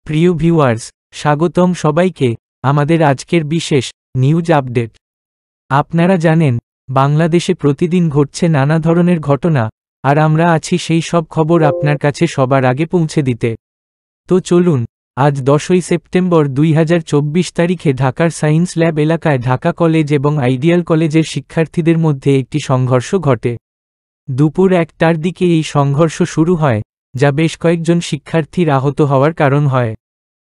প্রিয় ভিউয়ার্স, স্বাগতম সবাইকে আমাদের আজকের বিশেষ নিউজ আপডেট। আপনারা জানেন, বাংলাদেশে প্রতিদিন ঘটছে নানা ধরনের ঘটনা, আর আমরা আছি সেই সব খবর আপনার কাছে সবার আগে পৌঁছে দিতে। তো চলুন, আজ 10ই সেপ্টেম্বর 2024 তারিখে ঢাকার সায়েন্স ল্যাব এলাকায় ঢাকা কলেজ এবং আইডিয়াল কলেজের শিক্ষার্থীদের মধ্যে একটি সংঘর্ষ ঘটে। দুপুর 1টার দিকে এই সংঘর্ষ শুরু হয়, যা বেশ কয়েকজন শিক্ষার্থীর আহত হওয়ার কারণ হয়।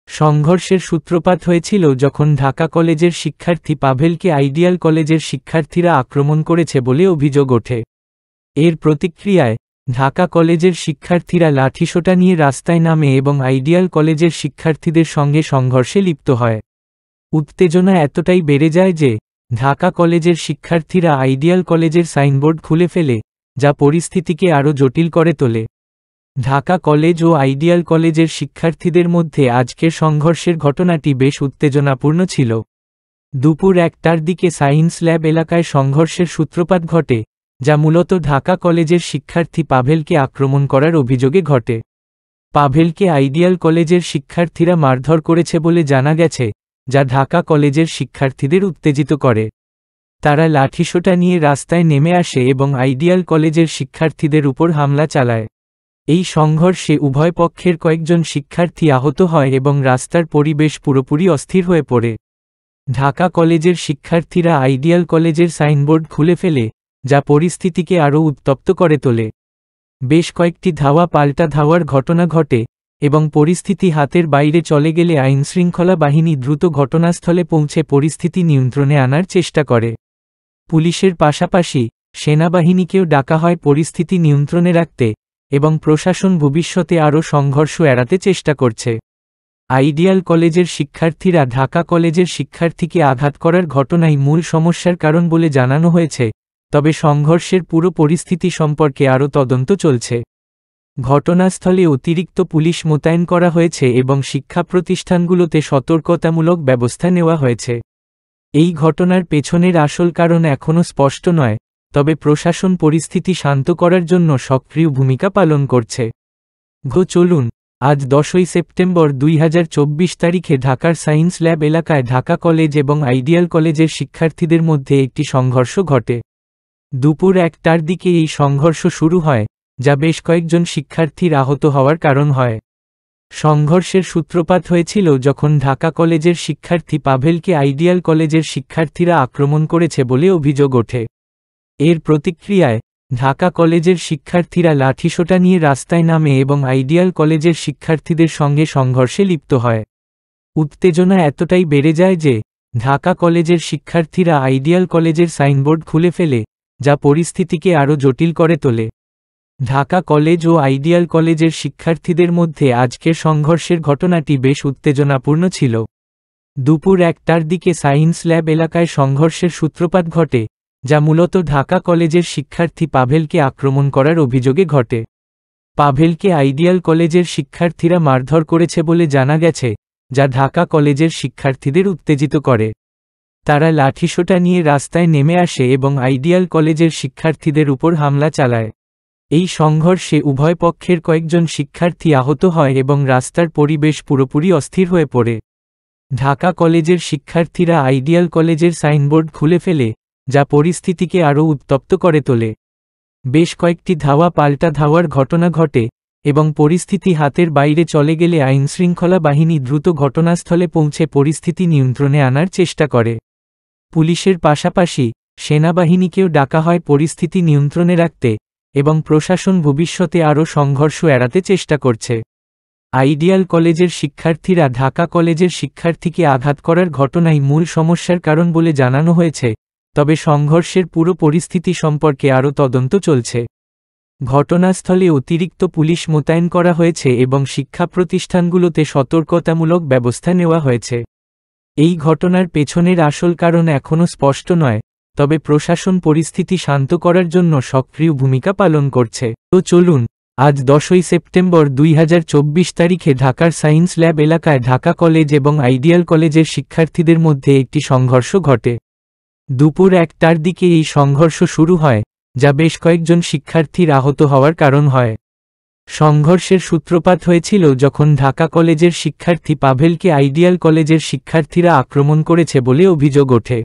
সংঘর্ষের সূত্রপাত হয়েছিল যখন ঢাকা কলেজের শিক্ষার্থী পাভেলকে আইডিয়াল কলেজের শিক্ষার্থীরা আক্রমণ করেছে বলে অভিযোগ ওঠে। এর প্রতিক্রিয়ায় ঢাকা কলেজের শিক্ষার্থীরা লাঠিসোঁটা নিয়ে রাস্তায় নামে এবং আইডিয়াল কলেজের শিক্ষার্থীদের সঙ্গে সংঘর্ষে লিপ্ত হয়। উত্তেজনা এতটাই বেড়ে যায় যে ঢাকা কলেজের শিক্ষার্থীরা আইডিয়াল কলেজের সাইনবোর্ড খুলে ফেলে, যা পরিস্থিতিকে আরও জটিল করে তোলে। ঢাকা কলেজ ও আইডিয়াল কলেজের শিক্ষার্থীদের মধ্যে আজকের সংঘর্ষের ঘটনাটি বেশ উত্তেজনাপূর্ণ ছিল। দুপুর 1টার দিকে সায়েন্স ল্যাব এলাকায় সংঘর্ষের সূত্রপাত ঘটে, যা মূলত ঢাকা কলেজের শিক্ষার্থী পাভেলকে আক্রমণ করার অভিযোগে ঘটে। পাভেলকে আইডিয়াল কলেজের শিক্ষার্থীরা মারধর করেছে বলে জানা গেছে, যা ঢাকা কলেজের শিক্ষার্থীদের উত্তেজিত করে। তারা লাঠিসোঁটা নিয়ে রাস্তায় নেমে আসে এবং আইডিয়াল কলেজের শিক্ষার্থীদের উপর হামলা চালায়। এই সংঘর্ষে উভয় পক্ষের কয়েকজন শিক্ষার্থী আহত হয় এবং রাস্তার পরিবেশ পুরোপুরি অস্থির হয়ে পড়ে। ঢাকা কলেজের শিক্ষার্থীরা আইডিয়াল কলেজের সাইনবোর্ড খুলে ফেলে, যা পরিস্থিতিকে আরও উত্তপ্ত করে তোলে। বেশ কয়েকটি ধাওয়া পাল্টা ধাওয়ার ঘটনা ঘটে এবং পরিস্থিতি হাতের বাইরে চলে গেলে আইনশৃঙ্খলা বাহিনী দ্রুত ঘটনাস্থলে পৌঁছে পরিস্থিতি নিয়ন্ত্রণে আনার চেষ্টা করে। পুলিশের পাশাপাশি সেনাবাহিনীকেও ডাকা হয় পরিস্থিতি নিয়ন্ত্রণে রাখতে, এবং প্রশাসন ভবিষ্যতে আরও সংঘর্ষ এড়াতে চেষ্টা করছে। আইডিয়াল কলেজের শিক্ষার্থীরা ঢাকা কলেজের শিক্ষার্থীকে আঘাত করার ঘটনাই মূল সমস্যার কারণ বলে জানানো হয়েছে, তবে সংঘর্ষের পুরো পরিস্থিতি সম্পর্কে আরও তদন্ত চলছে। ঘটনাস্থলে অতিরিক্ত পুলিশ মোতায়েন করা হয়েছে এবং শিক্ষা প্রতিষ্ঠানগুলোতে সতর্কতামূলক ব্যবস্থা নেওয়া হয়েছে। এই ঘটনার পেছনের আসল কারণ এখনও স্পষ্ট নয়, তবে প্রশাসন পরিস্থিতি শান্ত করার জন্য সক্রিয় ভূমিকা পালন করছে। চলুন, আজ 10ই সেপ্টেম্বর 2024 তারিখে ঢাকার সায়েন্স ল্যাব এলাকায় ঢাকা কলেজ এবং আইডিয়াল কলেজের শিক্ষার্থীদের মধ্যে একটি সংঘর্ষ ঘটে। দুপুর 1টার দিকে এই সংঘর্ষ শুরু হয়, যা বেশ কয়েকজন শিক্ষার্থীর আহত হওয়ার কারণ হয়। সংঘর্ষের সূত্রপাত হয়েছিল যখন ঢাকা কলেজের শিক্ষার্থী পাভেলকে আইডিয়াল কলেজের শিক্ষার্থীরা আক্রমণ করেছে বলে অভিযোগ ওঠে। এর প্রতিক্রিয়ায় ঢাকা কলেজের শিক্ষার্থীরা লাঠিসোঁটা নিয়ে রাস্তায় নামে এবং আইডিয়াল কলেজের শিক্ষার্থীদের সঙ্গে সংঘর্ষে লিপ্ত হয়। উত্তেজনা এতটাই বেড়ে যায় যে ঢাকা কলেজের শিক্ষার্থীরা আইডিয়াল কলেজের সাইনবোর্ড খুলে ফেলে, যা পরিস্থিতিকে আরও জটিল করে তোলে। ঢাকা কলেজ ও আইডিয়াল কলেজের শিক্ষার্থীদের মধ্যে আজকের সংঘর্ষের ঘটনাটি বেশ উত্তেজনাপূর্ণ ছিল। দুপুর 1টার দিকে সায়েন্স ল্যাব এলাকায় সংঘর্ষের সূত্রপাত ঘটে, যা মূলত ঢাকা কলেজের শিক্ষার্থী পাভেলকে আক্রমণ করার অভিযোগে ঘটে। পাভেলকে আইডিয়াল কলেজের শিক্ষার্থীরা মারধর করেছে বলে জানা গেছে, যা ঢাকা কলেজের শিক্ষার্থীদের উত্তেজিত করে। তারা লাঠিসোঁটা নিয়ে রাস্তায় নেমে আসে এবং আইডিয়াল কলেজের শিক্ষার্থীদের উপর হামলা চালায়। এই সংঘর্ষে উভয় পক্ষের কয়েকজন শিক্ষার্থী আহত হয় এবং রাস্তার পরিবেশ পুরোপুরি অস্থির হয়ে পড়ে। ঢাকা কলেজের শিক্ষার্থীরা আইডিয়াল কলেজের সাইনবোর্ড খুলে ফেলে, যা পরিস্থিতিকে আরও উত্তপ্ত করে তোলে। বেশ কয়েকটি ধাওয়া পাল্টা ধাওয়ার ঘটনা ঘটে এবং পরিস্থিতি হাতের বাইরে চলে গেলে আইনশৃঙ্খলা বাহিনী দ্রুত ঘটনাস্থলে পৌঁছে পরিস্থিতি নিয়ন্ত্রণে আনার চেষ্টা করে। পুলিশের পাশাপাশি সেনাবাহিনীকেও ডাকা হয় পরিস্থিতি নিয়ন্ত্রণে রাখতে, এবং প্রশাসন ভবিষ্যতে আরও সংঘর্ষ এড়াতে চেষ্টা করছে। আইডিয়াল কলেজের শিক্ষার্থীরা ঢাকা কলেজের শিক্ষার্থীকে আঘাত করার ঘটনাই মূল সমস্যার কারণ বলে জানানো হয়েছে, তবে সংঘর্ষের পুরো পরিস্থিতি সম্পর্কে আরও তদন্ত চলছে। ঘটনাস্থলে অতিরিক্ত পুলিশ মোতায়েন করা হয়েছে এবং শিক্ষা প্রতিষ্ঠানগুলোতে সতর্কতামূলক ব্যবস্থা নেওয়া হয়েছে। এই ঘটনার পেছনের আসল কারণ এখনও স্পষ্ট নয়, তবে প্রশাসন পরিস্থিতি শান্ত করার জন্য সক্রিয় ভূমিকা পালন করছে। তো চলুন, আজ 10ই সেপ্টেম্বর 2024 তারিখে ঢাকার সায়েন্স ল্যাব এলাকায় ঢাকা কলেজ এবং আইডিয়াল কলেজের শিক্ষার্থীদের মধ্যে একটি সংঘর্ষ ঘটে। দুপুর 1টার দিকে এই সংঘর্ষ শুরু হয়, যা বেশ কয়েকজন শিক্ষার্থীর আহত হওয়ার কারণ হয়। সংঘর্ষের সূত্রপাত হয়েছিল যখন ঢাকা কলেজের শিক্ষার্থী পাভেলকে আইডিয়াল কলেজের শিক্ষার্থীরা আক্রমণ করেছে বলে অভিযোগ ওঠে।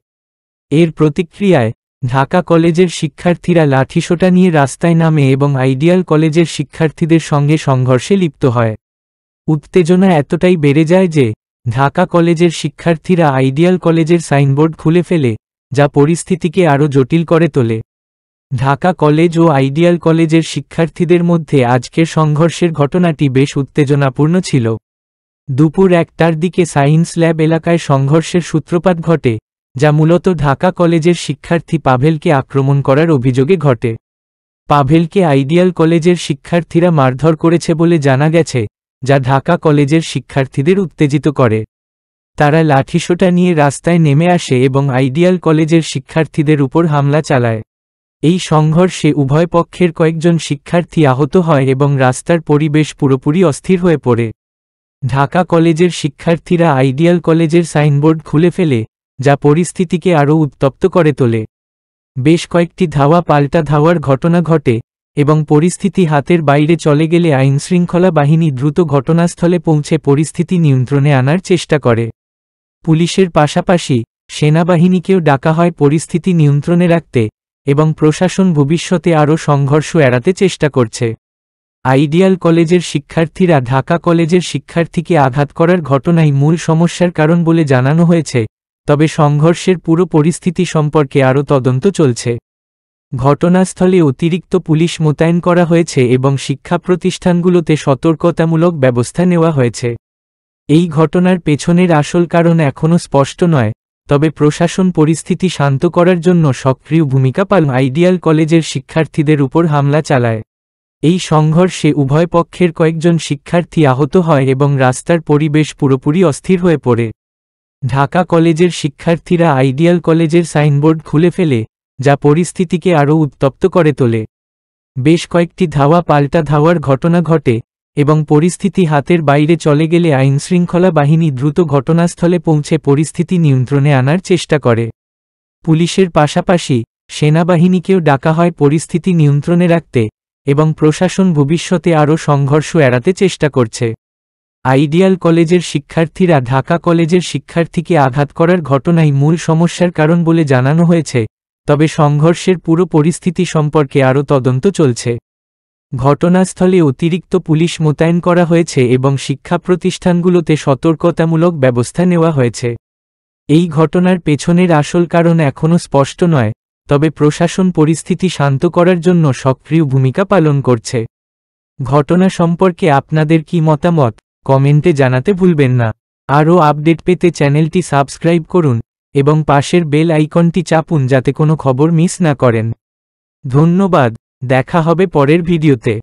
এর প্রতিক্রিয়ায় ঢাকা কলেজের শিক্ষার্থীরা লাঠিসোঁটা নিয়ে রাস্তায় নামে এবং আইডিয়াল কলেজের শিক্ষার্থীদের সঙ্গে সংঘর্ষে লিপ্ত হয়। উত্তেজনা এতটাই বেড়ে যায় যে ঢাকা কলেজের শিক্ষার্থীরা আইডিয়াল কলেজের সাইনবোর্ড খুলে ফেলে, যা পরিস্থিতিকে আরও জটিল করে তোলে। ঢাকা কলেজ ও আইডিয়াল কলেজের শিক্ষার্থীদের মধ্যে আজকের সংঘর্ষের ঘটনাটি বেশ উত্তেজনাপূর্ণ ছিল। দুপুর 1টার দিকে সায়েন্স ল্যাব এলাকায় সংঘর্ষের সূত্রপাত ঘটে, যা মূলত ঢাকা কলেজের শিক্ষার্থী পাভেলকে আক্রমণ করার অভিযোগে ঘটে। পাভেলকে আইডিয়াল কলেজের শিক্ষার্থীরা মারধর করেছে বলে জানা গেছে, যা ঢাকা কলেজের শিক্ষার্থীদের উত্তেজিত করে। তারা লাঠিসোঁটা নিয়ে রাস্তায় নেমে আসে এবং আইডিয়াল কলেজের শিক্ষার্থীদের উপর হামলা চালায়। এই সংঘর্ষে উভয় পক্ষের কয়েকজন শিক্ষার্থী আহত হয় এবং রাস্তার পরিবেশ পুরোপুরি অস্থির হয়ে পড়ে। ঢাকা কলেজের শিক্ষার্থীরা আইডিয়াল কলেজের সাইনবোর্ড খুলে ফেলে, যা পরিস্থিতিকে আরও উত্তপ্ত করে তোলে। বেশ কয়েকটি ধাওয়া পাল্টা ধাওয়ার ঘটনা ঘটে এবং পরিস্থিতি হাতের বাইরে চলে গেলে আইনশৃঙ্খলা বাহিনী দ্রুত ঘটনাস্থলে পৌঁছে পরিস্থিতি নিয়ন্ত্রণে আনার চেষ্টা করে। পুলিশের পাশাপাশি সেনাবাহিনীকেও ডাকা হয় পরিস্থিতি নিয়ন্ত্রণে রাখতে, এবং প্রশাসন ভবিষ্যতে আরও সংঘর্ষ এড়াতে চেষ্টা করছে। আইডিয়াল কলেজের শিক্ষার্থীরা ঢাকা কলেজের শিক্ষার্থীকে আঘাত করার ঘটনাই মূল সমস্যার কারণ বলে জানানো হয়েছে, তবে সংঘর্ষের পুরো পরিস্থিতি সম্পর্কে আরও তদন্ত চলছে। ঘটনাস্থলে অতিরিক্ত পুলিশ মোতায়েন করা হয়েছে এবং শিক্ষা প্রতিষ্ঠানগুলোতে সতর্কতামূলক ব্যবস্থা নেওয়া হয়েছে। এই ঘটনার পেছনের আসল কারণ এখনও স্পষ্ট নয়, তবে প্রশাসন পরিস্থিতি শান্ত করার জন্য সক্রিয় ভূমিকা পালন আইডিয়াল কলেজের শিক্ষার্থীদের উপর হামলা চালায়। এই সংঘর্ষে উভয় পক্ষের কয়েকজন শিক্ষার্থী আহত হয় এবং রাস্তার পরিবেশ পুরোপুরি অস্থির হয়ে পড়ে। ঢাকা কলেজের শিক্ষার্থীরা আইডিয়াল কলেজের সাইনবোর্ড খুলে ফেলে, যা পরিস্থিতিকে আরও উত্তপ্ত করে তোলে। বেশ কয়েকটি ধাওয়া পাল্টা ধাওয়ার ঘটনা ঘটে এবং পরিস্থিতি হাতের বাইরে চলে গেলে আইনশৃঙ্খলা বাহিনী দ্রুত ঘটনাস্থলে পৌঁছে পরিস্থিতি নিয়ন্ত্রণে আনার চেষ্টা করে। পুলিশের পাশাপাশি সেনাবাহিনীকেও ডাকা হয় পরিস্থিতি নিয়ন্ত্রণে রাখতে, এবং প্রশাসন ভবিষ্যতে আরও সংঘর্ষ এড়াতে চেষ্টা করছে। আইডিয়াল কলেজের শিক্ষার্থীরা ঢাকা কলেজের শিক্ষার্থীকে আঘাত করার ঘটনাই মূল সমস্যার কারণ বলে জানানো হয়েছে, তবে সংঘর্ষের পুরো পরিস্থিতি সম্পর্কে আরও তদন্ত চলছে। ঘটনাস্থলে অতিরিক্ত পুলিশ মোতায়েন করা হয়েছে এবং শিক্ষা প্রতিষ্ঠানগুলোতে সতর্কতামূলক ব্যবস্থা নেওয়া হয়েছে। এই ঘটনার পেছনের আসল কারণ এখনও স্পষ্ট নয়, তবে প্রশাসন পরিস্থিতি শান্ত করার জন্য সক্রিয় ভূমিকা পালন করছে। ঘটনা সম্পর্কে আপনাদের কি মতামত কমেন্টে জানাতে ভুলবেন না। আরও আপডেট পেতে চ্যানেলটি সাবস্ক্রাইব করুন এবং পাশের বেল আইকনটি চাপুন যাতে কোনো খবর মিস না করেন। ধন্যবাদ, দেখা হবে পরের ভিডিওতে।